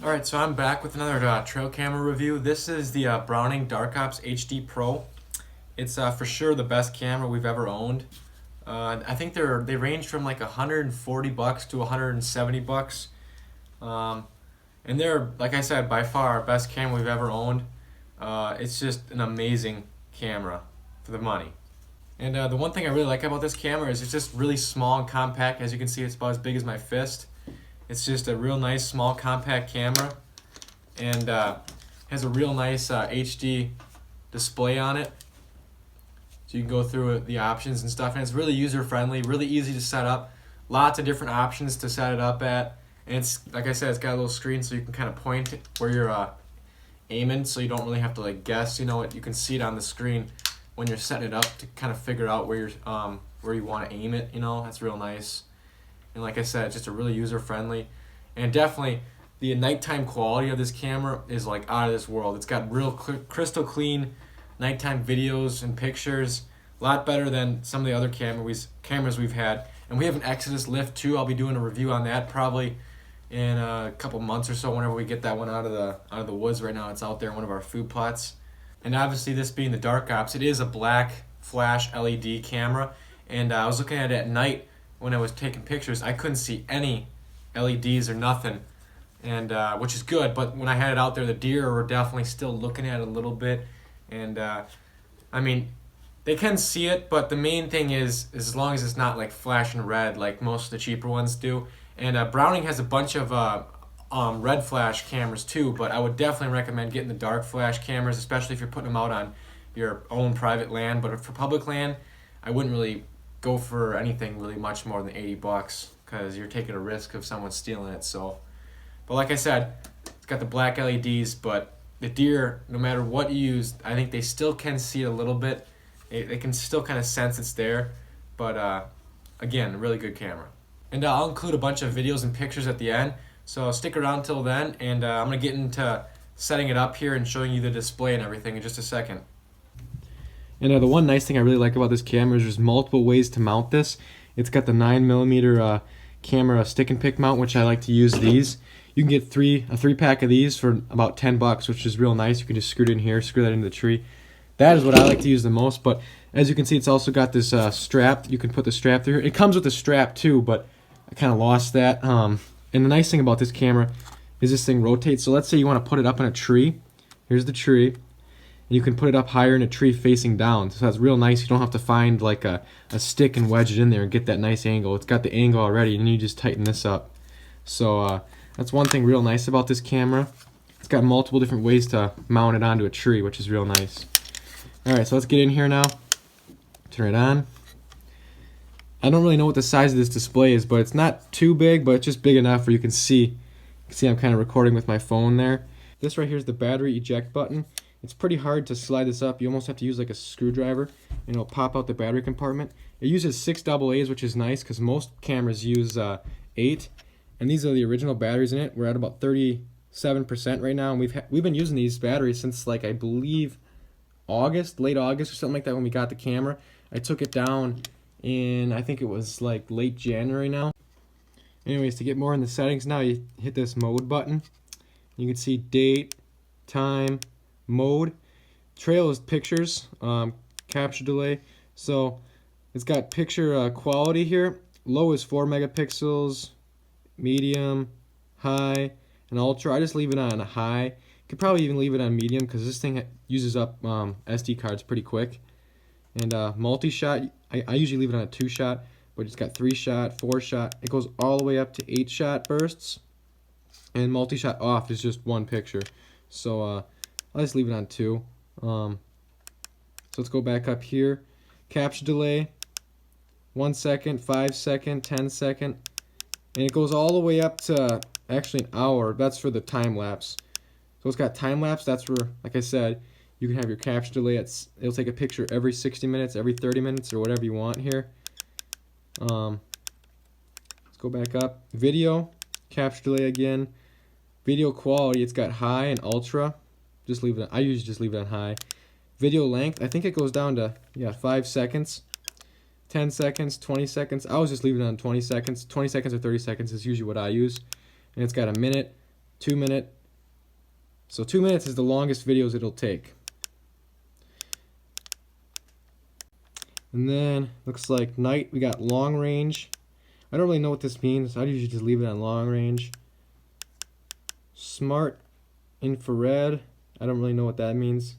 Alright, so I'm back with another trail camera review. This is the Browning Dark Ops HD Pro. It's for sure the best camera we've ever owned. I think they range from like $140 to $170. And they're, like I said, by far our best camera we've ever owned. It's just an amazing camera for the money. And the one thing I really like about this camera is it's just really small and compact. As you can see, it's about as big as my fist. It's just a real nice small compact camera, and has a real nice HD display on it, so you can go through the options and stuff, and it's really user friendly, really easy to set up. Lots of different options to set it up at, and it's, like I said, it's got a little screen so you can kind of point where you're aiming, so you don't really have to like guess. You know what, you can see it on the screen when you're setting it up to kind of figure out where you want to aim it. You know, that's real nice. And like I said, it's just a really user-friendly, and definitely the nighttime quality of this camera is like out of this world. It's got real crystal clean nighttime videos and pictures, a lot better than some of the other cameras we've had. And we have an Exodus Lift too. I'll be doing a review on that probably in a couple months or so. Whenever we get that one out of the woods. Right now, it's out there in one of our food plots. And obviously, this being the Dark Ops, it is a black flash LED camera. And I was looking at it at night. When I was taking pictures, I couldn't see any LEDs or nothing, and which is good. But when I had it out there, the deer were definitely still looking at it a little bit, and I mean, they can see it, but the main thing is as long as it's not like flashing red like most of the cheaper ones do. And Browning has a bunch of red flash cameras too, but I would definitely recommend getting the dark flash cameras, especially if you're putting them out on your own private land. But for public land, I wouldn't really go for anything really much more than $80 because you're taking a risk of someone stealing it. So, but like I said, it's got the black LEDs, but the deer, no matter what you use, I think they still can see it a little bit. They can still kind of sense it's there, but again, a really good camera. And I'll include a bunch of videos and pictures at the end, so stick around till then, and I'm going to get into setting it up here and showing you the display and everything in just a second. And the one nice thing I really like about this camera is there's multiple ways to mount this. It's got the 9mm camera stick and pick mount, which I like to use these. You can get a three pack of these for about $10, which is real nice. You can just screw it in here, screw that into the tree. That is what I like to use the most. But as you can see, it's also got this strap. You can put the strap through. It comes with a strap too, but I kind of lost that. And the nice thing about this camera is this thing rotates. So let's say you want to put it up in a tree. Here's the tree. You can put it up higher in a tree facing down, so that's real nice. You don't have to find like a stick and wedge it in there and get that nice angle. It's got the angle already, and you just tighten this up. So that's one thing real nice about this camera. It's got multiple different ways to mount it onto a tree, which is real nice. Alright, so let's get in here now. Turn it on. I don't really know what the size of this display is, but it's not too big, but it's just big enough where you can see. You can see I'm kind of recording with my phone there. This right here is the battery eject button. It's pretty hard to slide this up. You almost have to use like a screwdriver, and it'll pop out the battery compartment. It uses 6 AA's, which is nice because most cameras use 8, and these are the original batteries in it. We're at about 37% right now, and we've been using these batteries since like I believe late August or something like that when we got the camera. I took it down in, I think it was like late January now. Anyways, to get more in the settings now, you hit this mode button. You can see date, time, mode. Trail is pictures, capture delay. So it's got picture quality here. Low is 4 megapixels, medium, high, and ultra. I just leave it on high. Could probably even leave it on medium because this thing uses up SD cards pretty quick. And multi-shot, I usually leave it on a 2-shot, but it's got 3-shot, 4-shot. It goes all the way up to 8-shot bursts. And multi-shot off is just one picture. So I'll just leave it on 2. So let's go back up here. Capture delay, 1 second, 5 second, 10 second. And it goes all the way up to actually an hour. That's for the time lapse. So it's got time lapse. That's where, like I said, you can have your capture delay. It'll take a picture every 60 minutes, every 30 minutes, or whatever you want here. Let's go back up. Video, capture delay again. Video quality, it's got high and ultra. Just leave it. I usually just leave it on high. Video length, I think it goes down to 5 seconds, 10 seconds, 20 seconds. I was just leaving it on 20 seconds. 20 seconds or 30 seconds is usually what I use. And it's got a minute, 2 minute, So 2 minutes is the longest videos it'll take. And then looks like night, we got long range. I don't really know what this means. I usually just leave it on long range. Smart infrared. I don't really know what that means.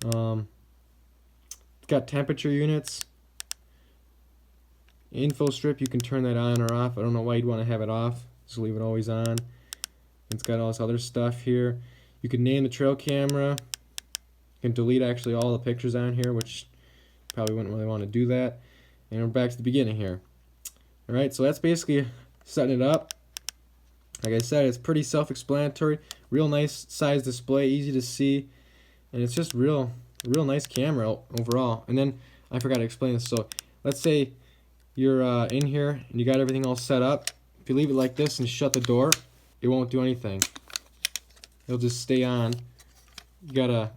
It's got temperature units. Info strip, you can turn that on or off. I don't know why you'd want to have it off. Just leave it always on. It's got all this other stuff here. You can name the trail camera. You can delete actually all the pictures on here, which probably wouldn't really want to do that. And we're back to the beginning here. Alright, so that's basically setting it up. Like I said, it's pretty self-explanatory. Real nice size display, easy to see. And it's just real nice camera overall. And then I forgot to explain this. So let's say you're in here and you got everything all set up. If you leave it like this and shut the door, it won't do anything. It'll just stay on. You gotta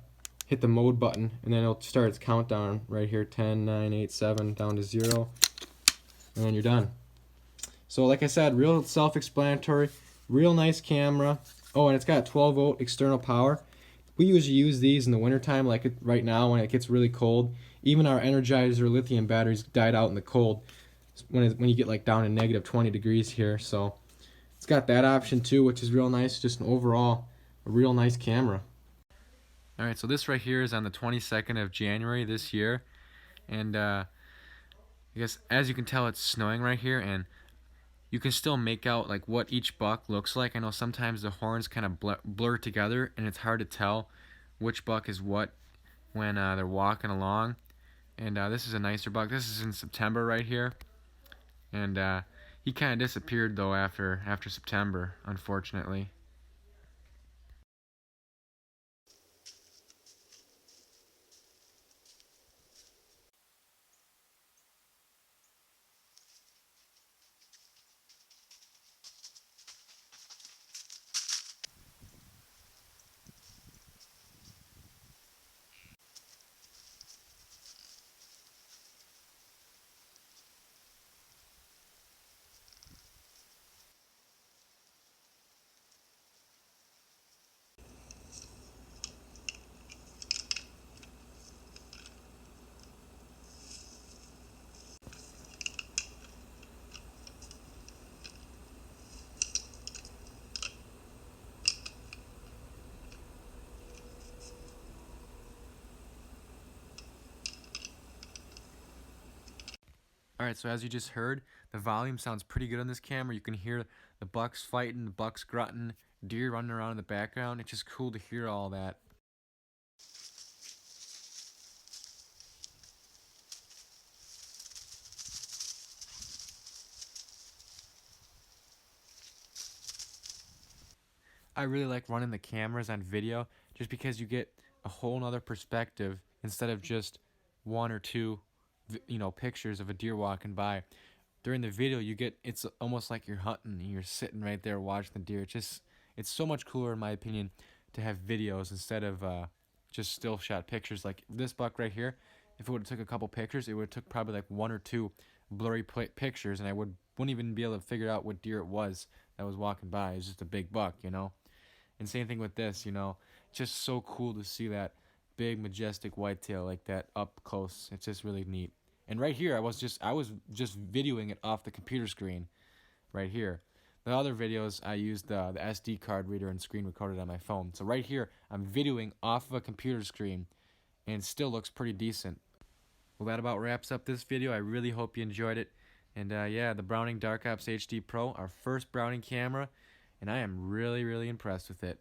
hit the mode button and then it'll start its countdown right here. 10, 9, 8, 7, down to 0. And then you're done. So like I said, real self-explanatory, real nice camera. Oh, and it's got 12-volt external power. We usually use these in the wintertime, like right now when it gets really cold. Even our Energizer lithium batteries died out in the cold when you get like down to negative 20 degrees here. So it's got that option too, which is real nice. Just an overall, a real nice camera. Alright, so this right here is on the 22nd of January this year. And I guess as you can tell, it's snowing right here, and you can still make out like what each buck looks like. I know sometimes the horns kind of blur together and it's hard to tell which buck is what when they're walking along. And this is a nicer buck. This is in September right here. And he kind of disappeared though after September, unfortunately. Alright, so as you just heard, the volume sounds pretty good on this camera. You can hear the bucks fighting, the bucks grunting, deer running around in the background. It's just cool to hear all that. I really like running the cameras on video just because you get a whole nother perspective instead of just one or two pictures of a deer walking by. During the video you get, it's almost like you're hunting and you're sitting right there watching the deer. It's so much cooler in my opinion to have videos instead of just still shot pictures. Like this buck right here, if it would have took a couple pictures, it would have took probably like one or two blurry pictures and I wouldn't even be able to figure out what deer it was that was walking by. It's just a big buck, you know. And same thing with this, just so cool to see that big majestic whitetail like that up close. It's just really neat. And right here, I was just videoing it off the computer screen, right here. The other videos I used the SD card reader and screen recorded on my phone. So right here, I'm videoing off of a computer screen, and it still looks pretty decent. Well, that about wraps up this video. I really hope you enjoyed it. And yeah, the Browning Dark Ops HD Pro, our first Browning camera, and I am really, really impressed with it.